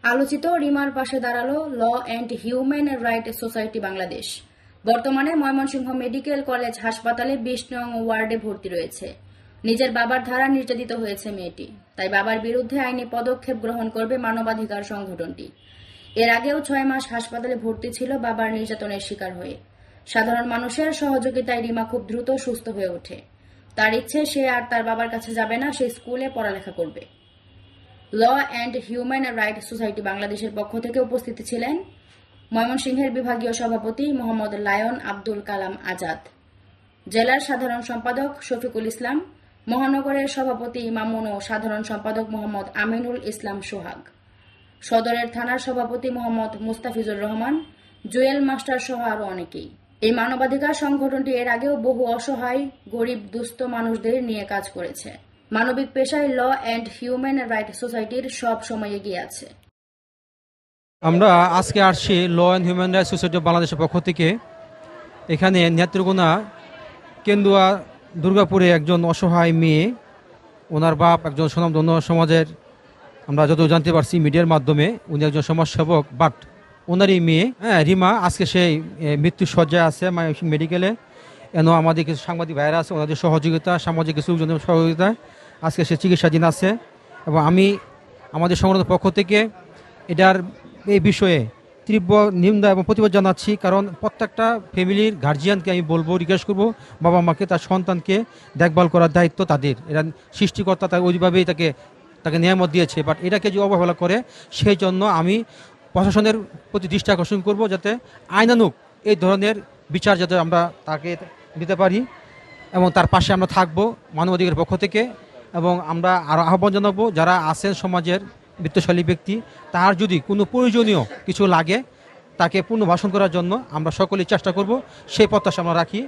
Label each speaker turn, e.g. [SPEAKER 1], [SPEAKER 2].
[SPEAKER 1] আলোচিত রিমার পাশে দাঁড়ালো law and human right society Bangladesh. বর্তমানে ময়মনসিংহ মেডিকেল কলেজ হাসপাতালে ২০ নং ওয়ার্ডে ভর্তি রয়েছে। নিজের বাবার ধারা নির্যাতিত হয়েছে মেয়েটি, তাই বাবার বিরুদ্ধে আইনি পদক্ষেপ গ্রহণ করবে মানবাধিকার সংগঠনটি। এর আগেও ৬ মাস হাসপাতালে ভর্তি ছিল বাবার নির্যাতনের শিকার হয়ে। সাধারণ মানুষের সহযোগিতায় রিমা খুব দ্রুত সুস্থ হয়ে ওঠে। তার ইচ্ছে সে আর তার বাবার কাছে যাবে না, সে স্কুলে পড়ালেখা করবে। Law and human right society বাংলাদেশের পক্ষ থেকে উপস্থিত ছিলেন ময়মনসিংহের বিভাগীয় সভাপতি মোহাম্মদ লায়ন আব্দুল কালাম আজাদ, জেলার সাধারণ সম্পাদক শফিকুল ইসলাম, মহানগরের সভাপতি মামুন ও সাধারণ সম্পাদক মোহাম্মদ আমিনুল ইসলাম সোহাগ, সদরের থানার সভাপতি মোহাম্মদ মুস্তাফিজুর রহমান, জুয়েল মাস্টার সহ আরও অনেকেই। এই মানবাধিকার সংগঠনটি এর আগেও বহু অসহায়, গরিব, দুস্থ মানুষদের নিয়ে কাজ করেছে। মানবিক পেশায় ল অ্যান্ড হিউম্যান রাইট সোসাইটির সব সময় এগিয়ে আছে।
[SPEAKER 2] আমরা আজকে আসছি law and human rights society of বাংলাদেশের পক্ষ থেকে। এখানে নেত্রকোনা কেন্দুয়া দুর্গাপুরে একজন অসহায় মেয়ে, ওনার বাপ একজন স্বনামধন্য সমাজের, আমরা যত জানতে পারছি মিডিয়ার মাধ্যমে উনি একজন সমাজসেবক, বাট ওনারই মেয়ে রিমা আজকে সেই মৃত্যু সজ্জায় আছে মেডিকেলে। এন আমাদের কিছু সাংবাদিক ভাইয়েরা আছে, ওনাদের সহযোগিতা, সামাজিক কিছু জনের সহযোগিতায় আজকে সে চিকিৎসাধীন আছে। এবং আমি আমাদের সংগঠনের পক্ষ থেকে এটার এই বিষয়ে তীব্র নিন্দা এবং প্রতিবাদ জানাচ্ছি। কারণ প্রত্যেকটা ফ্যামিলির গার্জিয়ানকে আমি বলবো, রিকোয়েস্ট করবো, বাবা মাকে তার সন্তানকে দেখভাল করার দায়িত্ব তাদের। এরা সৃষ্টিকর্তা তাকে ওইভাবেই তাকে নিয়ামত দিয়েছে, বাট এটাকে যে অবহেলা করে, সেই জন্য আমি প্রশাসনের প্রতি দৃষ্টি আকর্ষণ করব, যাতে আইনানুগ এই ধরনের বিচার যাতে আমরা তাকে দিতে পারি এবং তার পাশে আমরা থাকবো মানবাধিকারের পক্ষ থেকে। এবং আমরা আরও আহ্বান জানাবো, যারা আছেন সমাজের বিত্তশালী ব্যক্তি, তার যদি কোনো প্রয়োজনীয় কিছু লাগে তাকে পুনর্বাসন করার জন্য আমরা সকলেই চেষ্টা করব, সেই প্রত্যাশা আমরা রাখি।